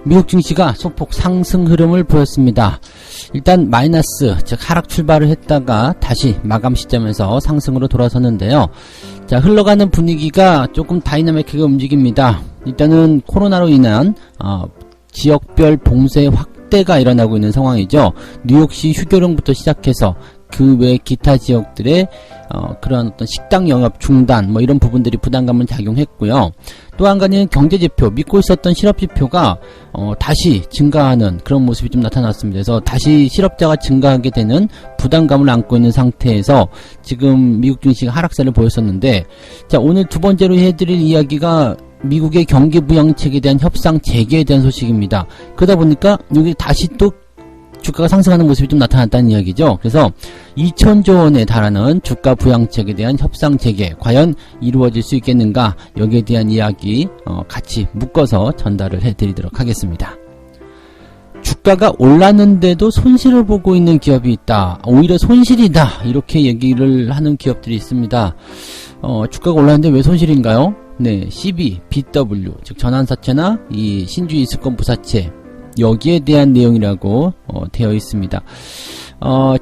미국 증시가 소폭 상승 흐름을 보였습니다. 일단 마이너스, 즉 하락 출발을 했다가 다시 마감 시점에서 상승으로 돌아섰는데요. 자, 흘러가는 분위기가 조금 다이나믹하게 움직입니다. 일단은 코로나로 인한 지역별 봉쇄 확대가 일어나고 있는 상황이죠. 뉴욕시 휴교령부터 시작해서 그 외 기타 지역들의 그런 어떤 식당 영업 중단 뭐 이런 부분들이 부담감을 작용했고요. 또 한 가지는 경제지표, 믿고 있었던 실업지표가 다시 증가하는 그런 모습이 좀 나타났습니다. 그래서 다시 실업자가 증가하게 되는 부담감을 안고 있는 상태에서 지금 미국 증시가 하락세를 보였었는데, 자, 오늘 두 번째로 해드릴 이야기가 미국의 경기 부양책에 대한 협상 재개에 대한 소식입니다. 그러다 보니까 여기 다시 또 주가가 상승하는 모습이 좀 나타났다는 이야기죠. 그래서 2,000조 원에 달하는 주가 부양책에 대한 협상 재개 과연 이루어질 수 있겠는가, 여기에 대한 이야기 같이 묶어서 전달을 해드리도록 하겠습니다. 주가가 올랐는데도 손실을 보고 있는 기업이 있다, 오히려 손실이다, 이렇게 얘기를 하는 기업들이 있습니다. 주가가 올랐는데 왜 손실인가요? 네, CB, BW, 즉 전환사채나 이 신주 이수권 부사채, 여기에 대한 내용이라고 되어 있습니다.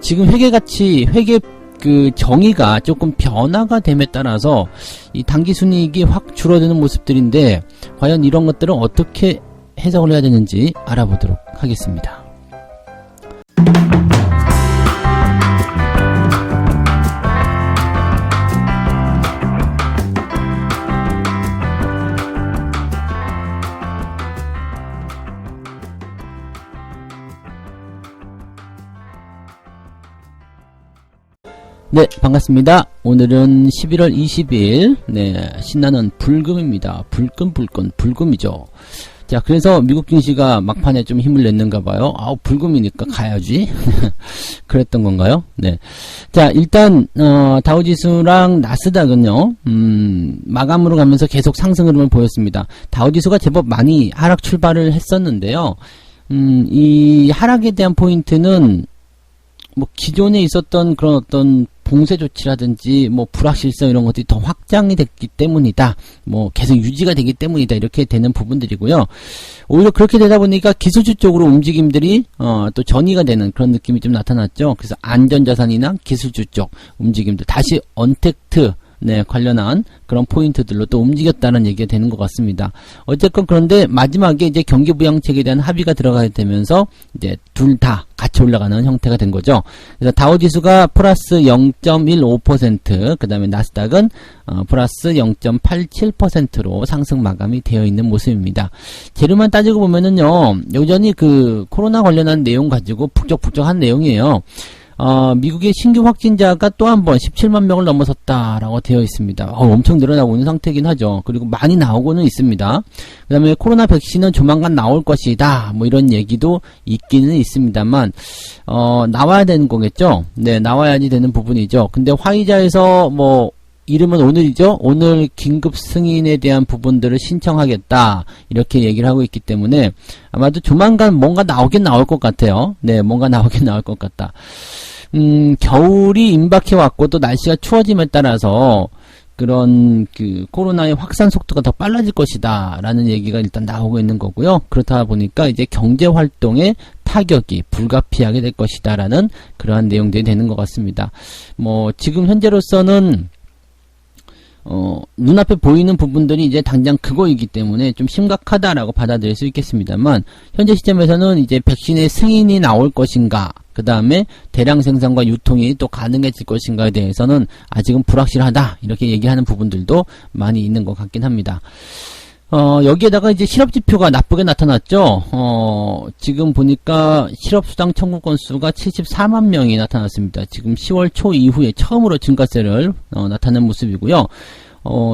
지금 회계가치, 회계 그 정의가 조금 변화가 됨에 따라서 이 당기순이익이 확 줄어드는 모습들인데, 과연 이런 것들은 어떻게 해석을 해야 되는지 알아보도록 하겠습니다. 네, 반갑습니다. 오늘은 11월 20일, 네, 신나는 불금입니다. 불금이죠. 자, 그래서 미국 증시가 막판에 좀 힘을 냈는가 봐요. 불금이니까 가야지. 그랬던 건가요? 네. 자, 일단, 다우지수랑 나스닥은요, 마감으로 가면서 계속 상승 흐름을 보였습니다. 다우지수가 제법 많이 하락 출발을 했었는데요. 이 하락에 대한 포인트는 뭐 기존에 있었던 그런 어떤 봉쇄 조치라든지 뭐 불확실성 이런 것들이 더 확장이 됐기 때문이다, 뭐 계속 유지가 되기 때문이다, 이렇게 되는 부분들이고요. 오히려 그렇게 되다 보니까 기술주 쪽으로 움직임들이 또 전이가 되는 그런 느낌이 좀 나타났죠. 그래서 안전자산이나 기술주 쪽 움직임들 다시 언택트, 네, 관련한 그런 포인트들로 또 움직였다는 얘기가 되는 것 같습니다. 어쨌건 그런데 마지막에 이제 경기부양책에 대한 합의가 들어가게 되면서 이제 둘 다 같이 올라가는 형태가 된 거죠. 그래서 다우지수가 플러스 0.15%, 그 다음에 나스닥은 플러스 0.87%로 상승 마감이 되어 있는 모습입니다. 재료만 따지고 보면은요, 여전히 그 코로나 관련한 내용 가지고 북적북적한 내용이에요. 미국의 신규 확진자가 또 한 번 17만 명을 넘어섰다라고 되어 있습니다. 엄청 늘어나고 있는 상태이긴 하죠. 그리고 많이 나오고는 있습니다. 그 다음에 코로나 백신은 조만간 나올 것이다, 뭐 이런 얘기도 있기는 있습니다만, 나와야 되는 거겠죠? 네, 나와야지 되는 부분이죠. 근데 화이자에서 뭐, 이름은 오늘이죠. 오늘 긴급 승인에 대한 부분들을 신청하겠다, 이렇게 얘기를 하고 있기 때문에 아마도 조만간 뭔가 나오긴 나올 것 같아요. 네, 뭔가 나오긴 나올 것 같다. 겨울이 임박해 왔고 또 날씨가 추워짐에 따라서 그런 그 코로나의 확산 속도가 더 빨라질 것이다 라는 얘기가 일단 나오고 있는 거고요. 그렇다 보니까 이제 경제 활동에 타격이 불가피하게 될 것이다 라는 그러한 내용들이 되는 것 같습니다. 뭐 지금 현재로서는 눈앞에 보이는 부분들이 이제 당장 그거이기 때문에 좀 심각하다라고 받아들일 수 있겠습니다만, 현재 시점에서는 이제 백신의 승인이 나올 것인가, 그 다음에 대량 생산과 유통이 또 가능해질 것인가에 대해서는 아직은 불확실하다, 이렇게 얘기하는 부분들도 많이 있는 것 같긴 합니다. 여기에다가 이제 실업지표가 나쁘게 나타났죠. 지금 보니까 실업수당 청구 건수가 74만 명이 나타났습니다. 지금 10월 초 이후에 처음으로 증가세를 나타낸 모습이고요.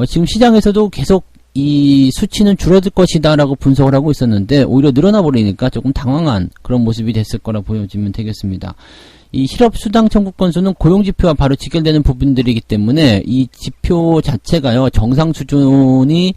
지금 시장에서도 계속 이 수치는 줄어들 것이다 라고 분석을 하고 있었는데, 오히려 늘어나 버리니까 조금 당황한 그런 모습이 됐을 거라 보여지면 되겠습니다. 이 실업수당 청구 건수는 고용지표와 바로 직결되는 부분들이기 때문에 이 지표 자체가요, 정상 수준이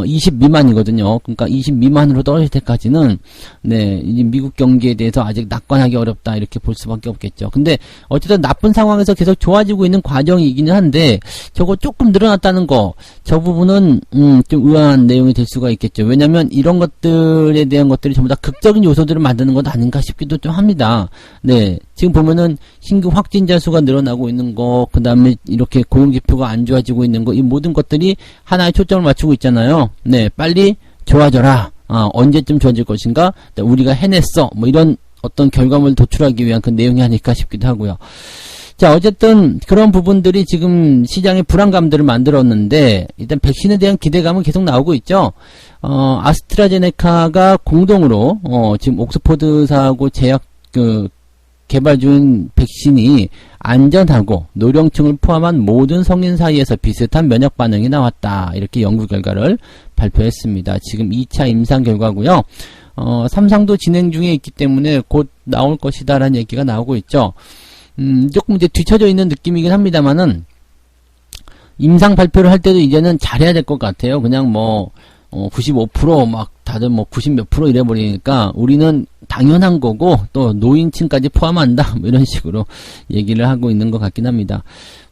20 미만이거든요. 그러니까 20 미만으로 떨어질 때까지는 네, 이 미국 경기에 대해서 아직 낙관하기 어렵다 이렇게 볼 수밖에 없겠죠. 근데 어쨌든 나쁜 상황에서 계속 좋아지고 있는 과정이기는 한데 저거 조금 늘어났다는 거, 저 부분은 좀 의아한 내용이 될 수가 있겠죠. 왜냐면 이런 것들에 대한 것들이 전부 다 극적인 요소들을 만드는 것 아닌가 싶기도 좀 합니다. 네, 지금 보면은 신규 확진자 수가 늘어나고 있는 거, 그 다음에 이렇게 고용지표가 안 좋아지고 있는 거, 이 모든 것들이 하나의 초점을 맞추고 있잖아요. 네, 빨리 좋아져라. 언제쯤 좋아질 것인가? 우리가 해냈어. 뭐 이런 어떤 결과물을 도출하기 위한 그 내용이 아닐까 싶기도 하고요. 자, 어쨌든 그런 부분들이 지금 시장의 불안감들을 만들었는데 일단 백신에 대한 기대감은 계속 나오고 있죠. 아스트라제네카가 공동으로 지금 옥스포드사하고 제약 개발 중인 백신이 안전하고 노령층을 포함한 모든 성인 사이에서 비슷한 면역 반응이 나왔다. 이렇게 연구 결과를 발표했습니다. 지금 2차 임상 결과고요. 3상도 진행 중에 있기 때문에 곧 나올 것이다 라는 얘기가 나오고 있죠. 조금 이제 뒤쳐져 있는 느낌이긴 합니다만은 임상 발표를 할 때도 이제는 잘해야 될 것 같아요. 그냥 뭐 95% 막 다들 뭐 90 몇 프로 이래버리니까 우리는 당연한 거고 또 노인층까지 포함한다 뭐 이런 식으로 얘기를 하고 있는 것 같긴 합니다.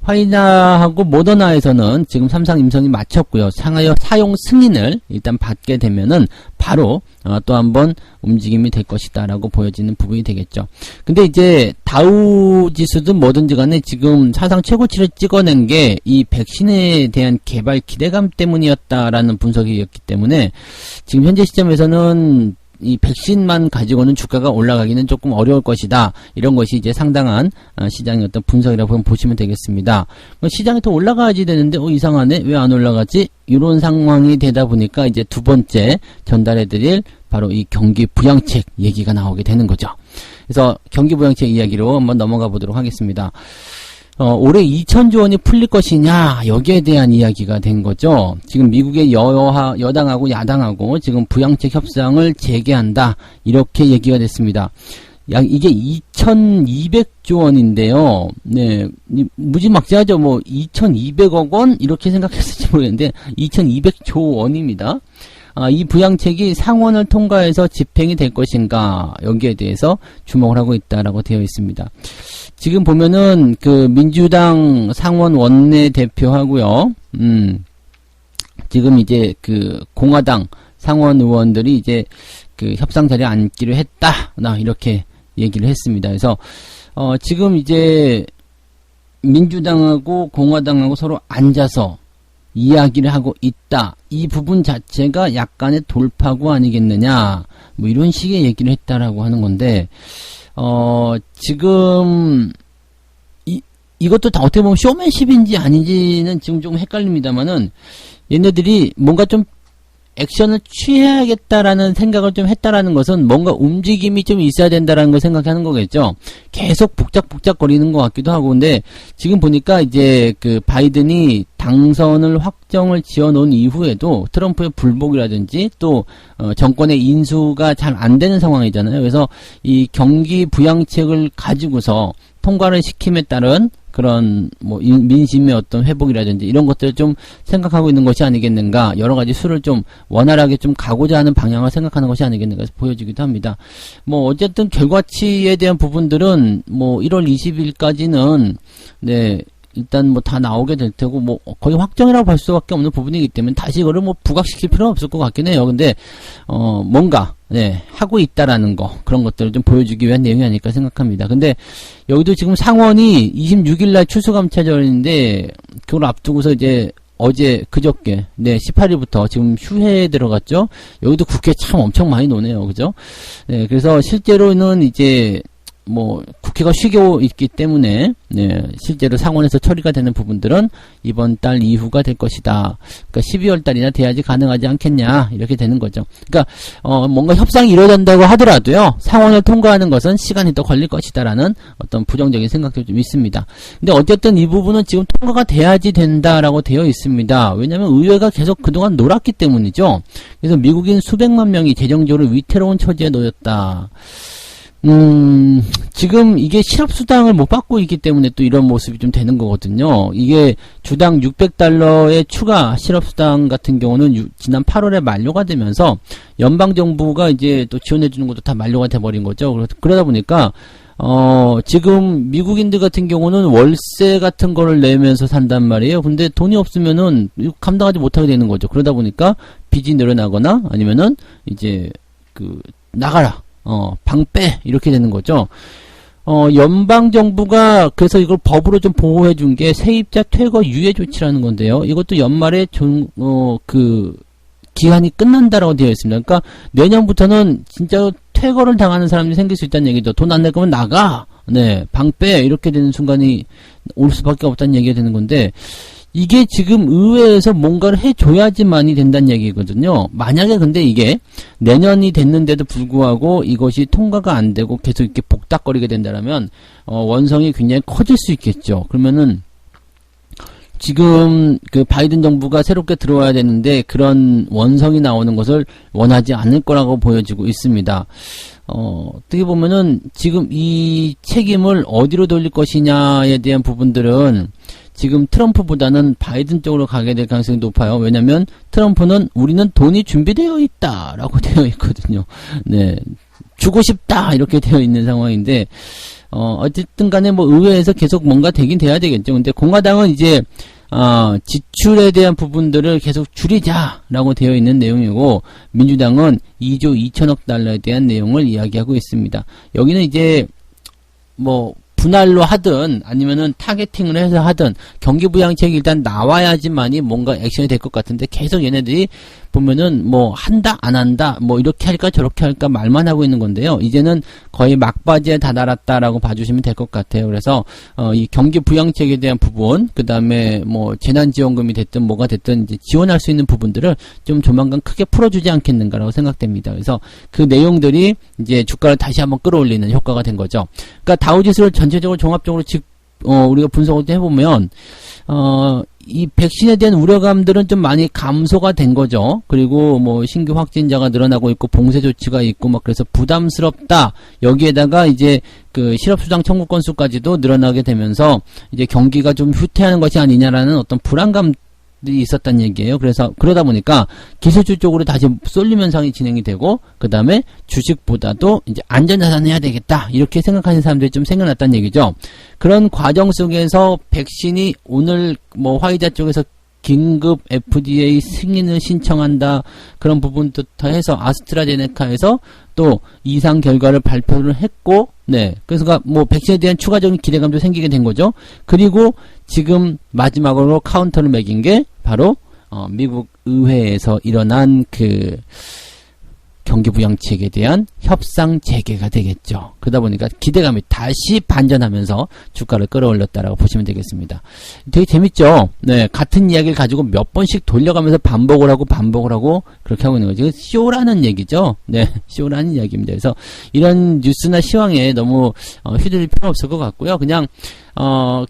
화이자하고 모더나에서는 지금 3상 임상이 마쳤고요. 사용 승인을 일단 받게 되면은 바로 또 한번 움직임이 될 것이다 라고 보여지는 부분이 되겠죠. 근데 이제 다우 지수든 뭐든지 간에 지금 사상 최고치를 찍어낸 게 이 백신에 대한 개발 기대감 때문이었다라는 분석이었기 때문에 지금 현재 시점에서는 이 백신만 가지고는 주가가 올라가기는 조금 어려울 것이다. 이런 것이 이제 상당한 시장의 어떤 분석이라고 보시면 되겠습니다. 시장이 더 올라가야지 되는데 이상하네? 왜 안 올라가지? 이런 상황이 되다 보니까 이제 두 번째 전달해드릴 바로 이 경기 부양책 얘기가 나오게 되는 거죠. 그래서 경기 부양책 이야기로 한번 넘어가 보도록 하겠습니다. 올해 2,000조 원이 풀릴 것이냐 여기에 대한 이야기가 된 거죠. 지금 미국의 여당하고 야당하고 지금 부양책 협상을 재개한다 이렇게 얘기가 됐습니다. 이게 2,200조 원인데요. 네, 무지막지하죠. 뭐 2,200억 원 이렇게 생각했을지 모르겠는데 2,200조 원입니다. 이 부양책이 상원을 통과해서 집행이 될 것인가 여기에 대해서 주목을 하고 있다라고 되어 있습니다. 지금 보면은 그 민주당 상원 원내대표하고요. 지금 이제 그 공화당 상원 의원들이 이제 그 협상 자리에 앉기로 했다. 이렇게 얘기를 했습니다. 그래서 지금 이제 민주당하고 공화당하고 서로 앉아서 이야기를 하고 있다. 이 부분 자체가 약간의 돌파구 아니겠느냐. 뭐 이런 식의 얘기를 했다라고 하는 건데 지금 이것도 다 어떻게 보면 쇼맨십인지 아닌지는 지금 좀 헷갈립니다만은 얘네들이 뭔가 좀 액션을 취해야겠다라는 생각을 좀 했다라는 것은 뭔가 움직임이 좀 있어야 된다라는 걸 생각하는 거겠죠. 계속 북적북적거리는 것 같기도 하고. 근데 지금 보니까 이제 그 바이든이 당선을 확정을 지어놓은 이후에도 트럼프의 불복이라든지 또 정권의 인수가 잘 안 되는 상황이잖아요. 그래서 이 경기 부양책을 가지고서 통과를 시킴에 따른 그런 뭐 민심의 어떤 회복이라든지 이런 것들을 좀 생각하고 있는 것이 아니겠는가, 여러 가지 수를 좀 원활하게 좀 가고자 하는 방향을 생각하는 것이 아니겠는가 보여지기도 합니다. 뭐 어쨌든 결과치에 대한 부분들은 뭐 1월 20일까지는 네 일단 뭐 다 나오게 될 테고 뭐 거의 확정이라고 볼 수밖에 없는 부분이기 때문에 다시 이거를 뭐 부각시킬 필요는 없을 것 같긴 해요. 근데 뭔가 네 하고 있다라는 거, 그런 것들을 좀 보여주기 위한 내용이 아닐까 생각합니다. 근데 여기도 지금 상원이 26일날 추수감사절인데 그걸 앞두고서 이제 어제 그저께 네 18일부터 지금 휴회에 들어갔죠. 여기도 국회 참 엄청 많이 노네요. 그죠? 네, 그래서 실제로는 이제 뭐 국회가 쉬고 있기 때문에 네, 실제로 상원에서 처리가 되는 부분들은 이번 달 이후가 될 것이다. 그러니까 12월 달이나 돼야지 가능하지 않겠냐 이렇게 되는 거죠. 그러니까 뭔가 협상이 이루어진다고 하더라도요, 상원을 통과하는 것은 시간이 더 걸릴 것이다라는 어떤 부정적인 생각도 좀 있습니다. 근데 어쨌든 이 부분은 지금 통과가 돼야지 된다라고 되어 있습니다. 왜냐하면 의회가 계속 그동안 놀았기 때문이죠. 그래서 미국인 수백만 명이 재정적으로 위태로운 처지에 놓였다. 지금 이게 실업수당을 못 받고 있기 때문에 또 이런 모습이 좀 되는 거거든요. 이게 주당 $600의 추가 실업수당 같은 경우는 지난 8월에 만료가 되면서 연방정부가 이제 또 지원해주는 것도 다 만료가 돼버린 거죠. 그러다 보니까, 지금 미국인들 같은 경우는 월세 같은 거를 내면서 산단 말이에요. 근데 돈이 없으면은 감당하지 못하게 되는 거죠. 그러다 보니까 빚이 늘어나거나 아니면은 이제 나가라. 방 빼! 이렇게 되는 거죠. 연방정부가 그래서 이걸 법으로 좀 보호해준 게 세입자 퇴거 유예 조치라는 건데요. 이것도 연말에 기한이 끝난다라고 되어 있습니다. 그러니까 내년부터는 진짜 퇴거를 당하는 사람들이 생길 수 있다는 얘기죠. 돈 안 낼 거면 나가! 네, 방 빼! 이렇게 되는 순간이 올 수밖에 없다는 얘기가 되는 건데, 이게 지금 의회에서 뭔가를 해줘야지만이 된다는 얘기거든요. 만약에 근데 이게 내년이 됐는데도 불구하고 이것이 통과가 안 되고 계속 이렇게 복닥거리게 된다면 원성이 굉장히 커질 수 있겠죠. 그러면은 지금 바이든 정부가 새롭게 들어와야 되는데 그런 원성이 나오는 것을 원하지 않을 거라고 보여지고 있습니다. 어떻게 보면은 지금 이 책임을 어디로 돌릴 것이냐에 대한 부분들은 지금 트럼프보다는 바이든 쪽으로 가게 될 가능성이 높아요. 왜냐면 트럼프는 우리는 돈이 준비되어 있다 라고 되어 있거든요. 네, 주고 싶다 이렇게 되어 있는 상황인데 어쨌든 간에 뭐 의회에서 계속 뭔가 되긴 돼야 되겠죠. 근데 공화당은 이제 지출에 대한 부분들을 계속 줄이자라고 되어 있는 내용이고, 민주당은 2조 2천억 달러에 대한 내용을 이야기하고 있습니다. 여기는 이제 뭐 분할로 하든 아니면은 타겟팅을 해서 하든 경기부양책이 일단 나와야지만이 뭔가 액션이 될 것 같은데, 계속 얘네들이 보면은 뭐 한다 안 한다 뭐 이렇게 할까 저렇게 할까 말만 하고 있는 건데요. 이제는 거의 막바지에 다다랐다라고 봐주시면 될 것 같아요. 그래서 이 경기부양책에 대한 부분, 그 다음에 뭐 재난지원금이 됐든 뭐가 됐든 이제 지원할 수 있는 부분들을 좀 조만간 크게 풀어주지 않겠는가라고 생각됩니다. 그래서 그 내용들이 이제 주가를 다시 한번 끌어올리는 효과가 된 거죠. 그러니까 다우지수를 전체적으로 종합적으로 우리가 분석을 해보면 이 백신에 대한 우려감들은 좀 많이 감소가 된 거죠. 그리고 뭐 신규 확진자가 늘어나고 있고 봉쇄 조치가 있고 막 그래서 부담스럽다. 여기에다가 이제 실업수당 청구 건수까지도 늘어나게 되면서 이제 경기가 좀 후퇴하는 것이 아니냐라는 어떤 불안감들이 있었단 얘기예요. 그래서 그러다 보니까 기술주 쪽으로 다시 쏠림 현상이 진행이 되고, 그 다음에 주식보다도 이제 안전자산 해야 되겠다 이렇게 생각하는 사람들이 좀 생겨났다는 얘기죠. 그런 과정 속에서 백신이 오늘 뭐 화이자 쪽에서 긴급 FDA 승인을 신청한다 그런 부분부터 해서 아스트라제네카에서 또 이상 결과를 발표를 했고, 네, 그래서 뭐 백신에 대한 추가적인 기대감도 생기게 된 거죠. 그리고 지금 마지막으로 카운터를 매긴 게 바로 미국 의회에서 일어난 경기부양책에 대한 협상 재개가 되겠죠. 그러다 보니까 기대감이 다시 반전하면서 주가를 끌어올렸다라고 보시면 되겠습니다. 되게 재밌죠? 네, 같은 이야기를 가지고 몇 번씩 돌려가면서 반복을 하고 그렇게 하고 있는 거죠. 쇼라는 얘기죠. 네, 쇼라는 이야기입니다. 그래서 이런 뉴스나 시황에 너무 휘둘릴 필요 없을 것 같고요. 그냥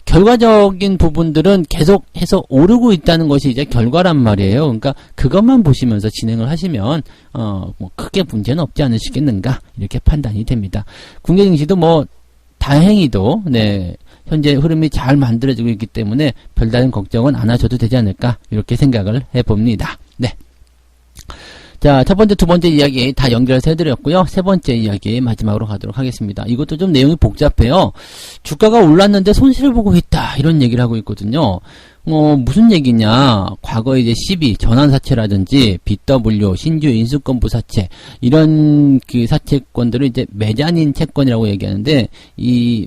결과적인 부분들은 계속해서 오르고 있다는 것이 이제 결과란 말이에요. 그러니까 그것만 보시면서 진행을 하시면 뭐 크게 문제는 없지 않으시겠는가 이렇게 판단이 됩니다. 국내 증시도 뭐 다행히도 네, 현재 흐름이 잘 만들어지고 있기 때문에 별다른 걱정은 안 하셔도 되지 않을까 이렇게 생각을 해봅니다. 네. 자, 첫 번째, 두 번째 이야기 다 연결해서 해드렸고요. 세 번째 이야기 마지막으로 가도록 하겠습니다. 이것도 좀 내용이 복잡해요. 주가가 올랐는데 손실을 보고 있다 이런 얘기를 하고 있거든요. 무슨 얘기냐, 과거에 이제 CB, 전환사채라든지 BW, 신규 인수권부 사채, 이런 사채권들을 이제 메자닌 채권이라고 얘기하는데,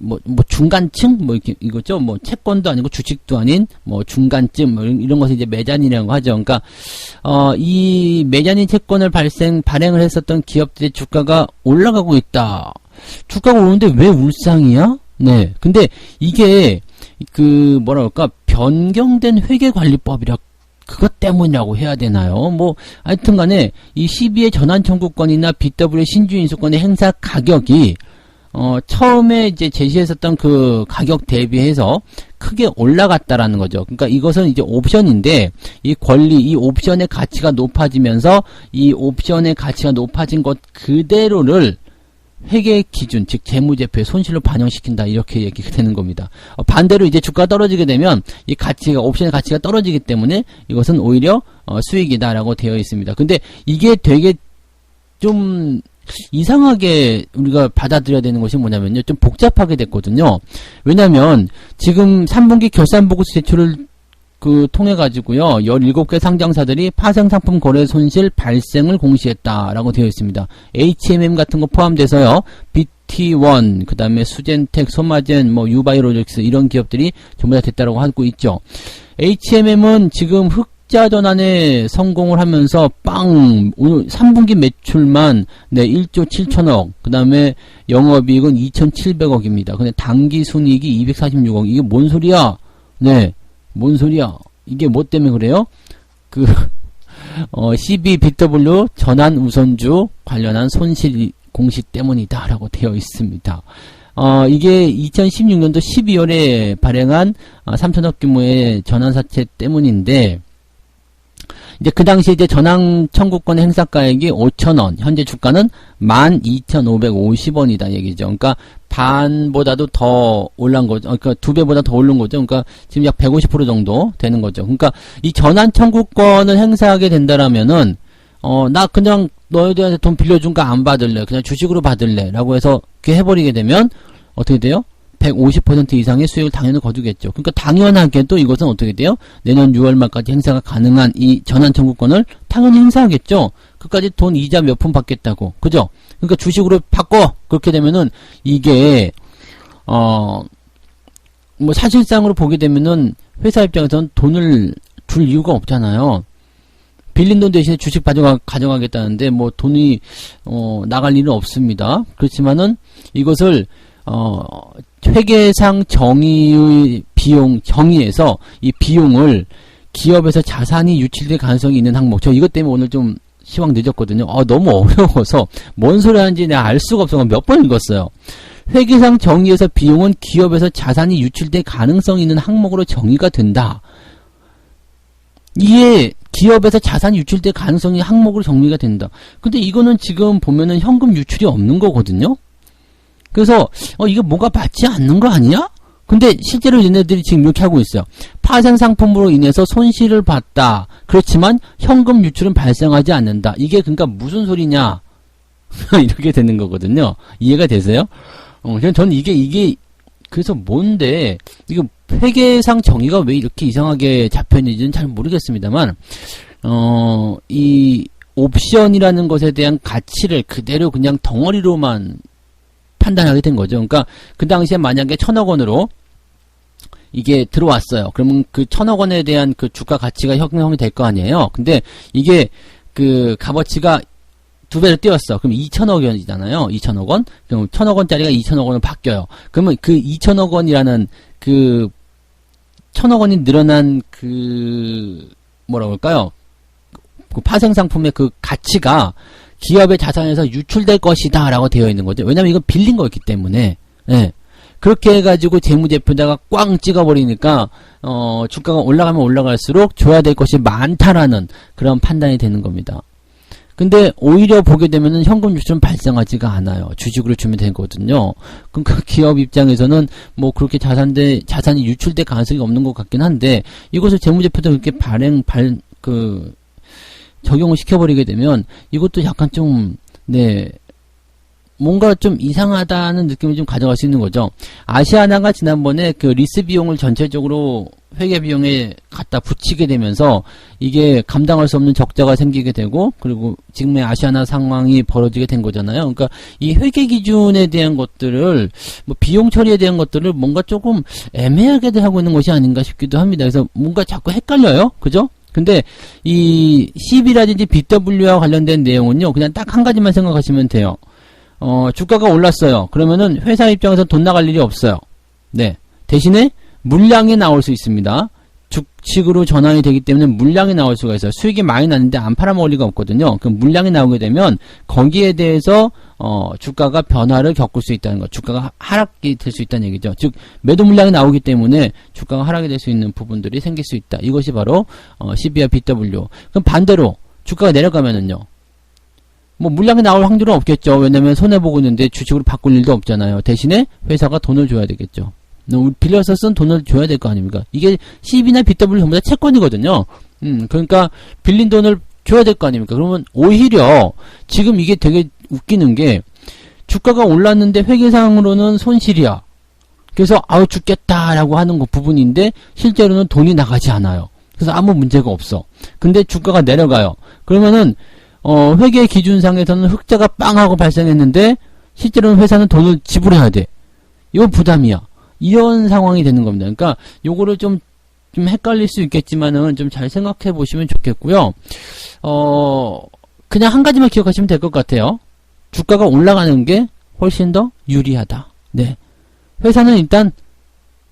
뭐 중간층? 뭐 이거죠? 뭐 채권도 아니고 주식도 아닌, 뭐 중간쯤, 뭐 이런 것을 이제 메자닌이라고 하죠. 그러니까, 이 메자닌 채권을 발행을 했었던 기업들의 주가가 올라가고 있다. 주가가 오르는데 왜 울상이야? 네. 근데 이게, 뭐랄까, 변경된 회계관리법이라, 그것 때문이라고 해야 되나요? 뭐, 하여튼 간에, 이 CB의 전환 청구권이나 BW의 신주 인수권의 행사 가격이, 처음에 이제 제시했었던 그 가격 대비해서 크게 올라갔다라는 거죠. 그러니까 이것은 이제 옵션인데, 이 옵션의 가치가 높아지면서, 이 옵션의 가치가 높아진 것 그대로를 회계 기준, 즉 재무제표의 손실로 반영시킨다 이렇게 얘기가 되는 겁니다. 반대로 이제 주가가 떨어지게 되면 이 가치가 옵션의 가치가 떨어지기 때문에 이것은 오히려 수익이다라고 되어 있습니다. 근데 이게 되게 좀 이상하게 우리가 받아들여야 되는 것이 뭐냐면요, 좀 복잡하게 됐거든요. 왜냐면 지금 3분기 결산보고서 제출을 통해 가지고요, 17개 상장사들이 파생상품 거래 손실 발생을 공시했다라고 되어 있습니다. HMM 같은 거 포함돼서요, BT1, 그 다음에 수젠텍, 소마젠, 유바이로직스 이런 기업들이 전부 다 됐다라고 하고 있죠. HMM은 지금 흑자 전환에 성공을 하면서 오늘 3분기 매출만 1조 7천억, 그 다음에 영업이익은 2,700억입니다. 근데 당기 순이익이 246억. 이게 뭔 소리야? 네. 뭔 소리야? 이게 뭐 때문에 그래요? CBBW 전환 우선주 관련한 손실 공시 때문이다 라고 되어 있습니다. 이게 2016년도 12월에 발행한 3천억 규모의 전환사채 때문인데, 이제 그 당시에 이제 전환 청구권 행사가액이 5,000원, 현재 주가는 12,550원이다 얘기죠. 그러니까 반보다도 더 올란 거죠. 그러니까 2배보다 더 오른 거죠. 그러니까 지금 약 150% 정도 되는 거죠. 그러니까 이 전환 청구권을 행사하게 된다라면은 나 그냥 너희들한테 돈 빌려준 거 안 받을래, 그냥 주식으로 받을래 라고 해서 그렇게 해버리게 되면 어떻게 돼요? 150% 이상의 수익을 당연히 거두겠죠. 그러니까 당연하게도 이것은 어떻게 돼요? 내년 6월 말까지 행사가 가능한 이 전환 청구권을 당연히 행사하겠죠. 그까지 돈 이자 몇 푼 받겠다고. 그죠? 그러니까 주식으로 바꿔! 그렇게 되면은 이게 사실상으로 보게 되면은 회사 입장에서는 돈을 줄 이유가 없잖아요. 빌린 돈 대신에 주식 가져가겠다는데 돈이 나갈 일은 없습니다. 그렇지만은 이것을 회계상 정의의 정의에서 이 비용을 기업에서 자산이 유출될 가능성이 있는 항목, 저 이것 때문에 오늘 좀 시황 늦었거든요. 너무 어려워서 뭔 소리 하는지 내가 알 수가 없어서 몇 번 읽었어요. 회계상 정의에서 비용은 기업에서 자산이 유출될 가능성이 있는 항목으로 정의가 된다. 이게 기업에서 자산이 유출될 가능성이 항목으로 정리가 된다. 근데 이거는 지금 보면은 현금 유출이 없는 거거든요. 그래서 이게 뭐가 맞지 않는 거 아니야? 근데 실제로 얘네들이 지금 이렇게 하고 있어요. 파생 상품으로 인해서 손실을 봤다. 그렇지만 현금 유출은 발생하지 않는다. 이게 그러니까 무슨 소리냐? 이렇게 되는 거거든요. 이해가 되세요? 저는 이게 그래서 뭔데 이거 회계상 정의가 왜 이렇게 이상하게 잡혀있는지는 잘 모르겠습니다만 이 옵션이라는 것에 대한 가치를 그대로 그냥 덩어리로만 판단하게 된 거죠. 그러니까 그 당시에 만약에 1,000억 원으로 이게 들어왔어요. 그러면 그 1,000억 원에 대한 그 주가 가치가 형성이 될 거 아니에요. 근데 이게 그 값어치가 2배로 뛰었어. 그럼 2,000억 원이잖아요. 2,000억 원. 그럼 1,000억 원짜리가 2,000억 원으로 바뀌어요. 그러면 그 2,000억 원이라는 그 1,000억 원이 늘어난 뭐라고 할까요? 그 파생상품의 그 가치가 기업의 자산에서 유출될 것이다 라고 되어 있는 거죠. 왜냐면 이건 빌린 거였기 때문에. 예. 그렇게 해가지고 재무제표에다가 꽝 찍어버리니까 주가가 올라가면 올라갈수록 줘야 될 것이 많다라는 그런 판단이 되는 겁니다. 근데 오히려 보게 되면은 현금 유출은 발생하지가 않아요. 주식으로 주면 되거든요. 그러니까 기업 입장에서는 그렇게 자산이 유출될 가능성이 없는 것 같긴 한데, 이것을 재무제표도 그렇게 적용을 시켜버리게 되면 이것도 약간 좀 뭔가 좀 이상하다는 느낌을 좀 가져갈 수 있는 거죠. 아시아나가 지난번에 그 리스 비용을 전체적으로 회계 비용에 갖다 붙이게 되면서 이게 감당할 수 없는 적자가 생기게 되고, 그리고 지금의 아시아나 상황이 벌어지게 된 거잖아요. 그러니까 이 회계 기준에 대한 것들을 비용 처리에 대한 것들을 뭔가 조금 애매하게 하고 있는 것이 아닌가 싶기도 합니다. 그래서 뭔가 자꾸 헷갈려요. 그죠? 근데 이 CB라든지 BW와 관련된 내용은요, 그냥 딱 한 가지만 생각하시면 돼요. 주가가 올랐어요. 그러면은 회사 입장에서 돈 나갈 일이 없어요. 네. 대신에 물량이 나올 수 있습니다. 주식으로 전환이 되기 때문에 물량이 나올 수가 있어요. 수익이 많이 나는데 안 팔아먹을 리가 없거든요. 그럼 물량이 나오게 되면 거기에 대해서 주가가 변화를 겪을 수 있다는 것, 주가가 하락이 될 수 있다는 얘기죠. 즉 매도 물량이 나오기 때문에 주가가 하락이 될 수 있는 부분들이 생길 수 있다. 이것이 바로 CB와 BW. 그럼 반대로 주가가 내려가면은요, 뭐 물량이 나올 확률은 없겠죠. 왜냐면 손해보고 있는데 주식으로 바꿀 일도 없잖아요. 대신에 회사가 돈을 줘야 되겠죠. 빌려서 쓴 돈을 줘야 될 거 아닙니까? 이게 CB나 BW 전부 다 채권이거든요. 그러니까 빌린 돈을 줘야 될 거 아닙니까? 그러면 오히려 지금 이게 되게 웃기는 게 주가가 올랐는데 회계상으로는 손실이야. 그래서 아우 죽겠다라고 하는 그 부분인데 실제로는 돈이 나가지 않아요. 그래서 아무 문제가 없어. 근데 주가가 내려가요. 그러면은 회계 기준상에서는 흑자가 빵 하고 발생했는데 실제로는 회사는 돈을 지불해야 돼. 이건 부담이야. 이런 상황이 되는 겁니다. 그러니까 요거를 좀 헷갈릴 수 있겠지만은 좀 잘 생각해 보시면 좋겠고요. 그냥 한 가지만 기억하시면 될 것 같아요. 주가가 올라가는 게 훨씬 더 유리하다. 네. 회사는 일단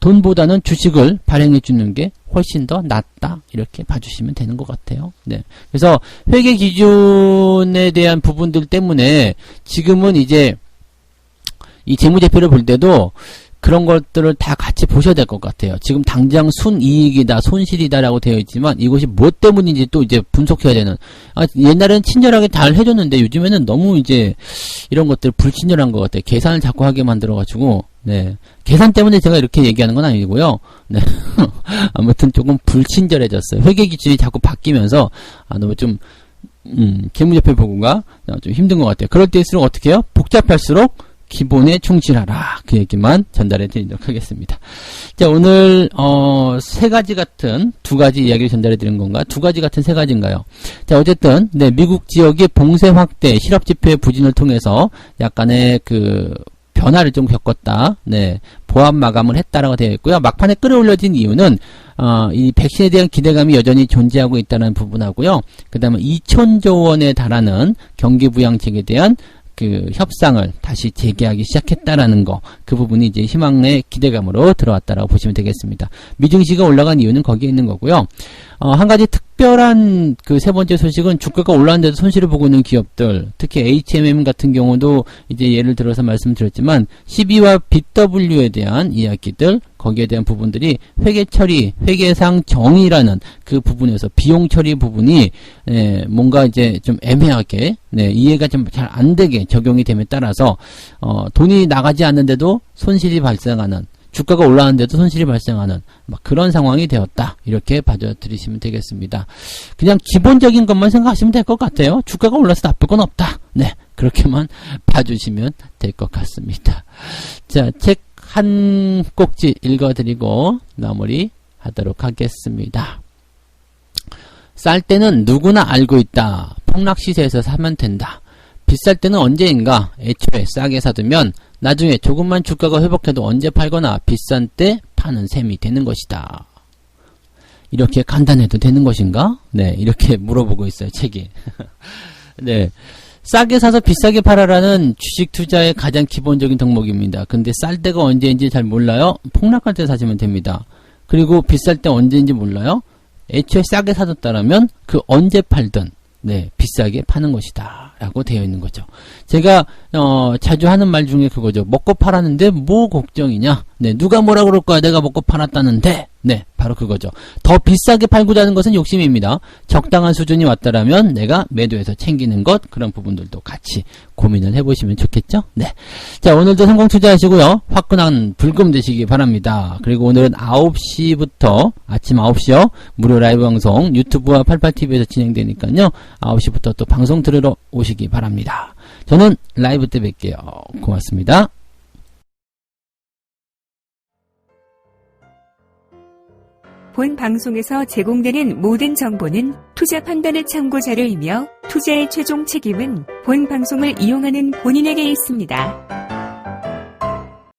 돈보다는 주식을 발행해 주는 게 훨씬 더 낫다. 이렇게 봐주시면 되는 것 같아요. 네. 그래서 회계 기준에 대한 부분들 때문에 지금은 이제 이 재무제표를 볼 때도 그런 것들을 다 같이 보셔야 될 것 같아요. 지금 당장 순이익이다, 손실이다라고 되어 있지만 이것이 무엇 때문인지 또 이제 분석해야 되는. 옛날에는 친절하게 잘 해줬는데 요즘에는 너무 이제 이런 것들 불친절한 것 같아요. 계산을 자꾸 하게 만들어가지고, 네. 계산 때문에 제가 이렇게 얘기하는 건 아니고요. 네. 아무튼 조금 불친절해졌어요. 회계 기준이 자꾸 바뀌면서, 너무 좀, 재무제표 보고가 좀 힘든 것 같아요. 그럴 때일수록 어떻게 해요? 복잡할수록 기본에 충실하라. 그 얘기만 전달해 드리도록 하겠습니다. 자, 오늘, 두 가지 이야기를 전달해 드린 건가? 두 가지 같은 세 가지인가요? 자, 어쨌든, 네, 미국 지역의 봉쇄 확대, 실업지표의 부진을 통해서 약간의 변화를 좀 겪었다. 네, 보합 마감을 했다라고 되어 있고요. 막판에 끌어올려진 이유는, 이 백신에 대한 기대감이 여전히 존재하고 있다는 부분하고요. 그 다음에 2,000조 원에 달하는 경기부양책에 대한 협상을 다시 재개하기 시작했다라는 거, 그 부분이 이제 희망의 기대감으로 들어왔다라고 보시면 되겠습니다. 미증시가 올라간 이유는 거기에 있는 거고요. 한 가지 특별한 세 번째 소식은 주가가 올랐는데도 손실을 보고 있는 기업들, 특히 HMM 같은 경우도 이제 예를 들어서 말씀드렸지만, CB와 BW에 대한 이야기들, 거기에 대한 부분들이 회계 처리, 회계상 정의라는 그 부분에서 비용 처리 부분이 뭔가 이제 좀 애매하게 이해가 좀 잘 안 되게 적용이 됨에 따라서 돈이 나가지 않는데도 손실이 발생하는, 주가가 올라가는데도 손실이 발생하는 그런 상황이 되었다. 이렇게 봐드리시면 되겠습니다. 그냥 기본적인 것만 생각하시면 될 것 같아요. 주가가 올라서 나쁠 건 없다. 네, 그렇게만 봐주시면 될 것 같습니다. 자, 책 한 꼭지 읽어드리고 마무리 하도록 하겠습니다. 쌀 때는 누구나 알고 있다. 폭락 시세에서 사면 된다. 비쌀 때는 언제인가? 애초에 싸게 사두면 나중에 조금만 주가가 회복해도 언제 팔거나 비싼 때 파는 셈이 되는 것이다. 이렇게 간단해도 되는 것인가? 네, 이렇게 물어보고 있어요, 책이. 네. 싸게 사서 비싸게 팔아라는 주식 투자의 가장 기본적인 덕목입니다. 근데 쌀 때가 언제인지 잘 몰라요? 폭락할 때 사시면 됩니다. 그리고 비쌀 때 언제인지 몰라요? 애초에 싸게 사뒀다라면 그 언제 팔든 비싸게 파는 것이다 라고 되어 있는 거죠. 제가 자주 하는 말 중에 그거죠. 먹고 팔았는데 뭐 걱정이냐? 누가 뭐라 그럴 거야? 내가 먹고 팔았다는데. 바로 그거죠. 더 비싸게 팔고자 하는 것은 욕심입니다. 적당한 수준이 왔다라면 내가 매도해서 챙기는 것, 그런 부분들도 같이 고민을 해보시면 좋겠죠? 자, 오늘도 성공 투자하시고요. 화끈한 불금 되시기 바랍니다. 그리고 오늘은 9시부터, 아침 9시요. 무료 라이브 방송 유튜브와 88TV에서 진행되니까요. 9시부터 또 방송 들으러 오시기 바랍니다. 저는 라이브 때 뵐게요. 고맙습니다. 본 방송에서 제공되는 모든 정보는 투자 판단의 참고 자료이며 투자의 최종 책임은 본 방송을 이용하는 본인에게 있습니다.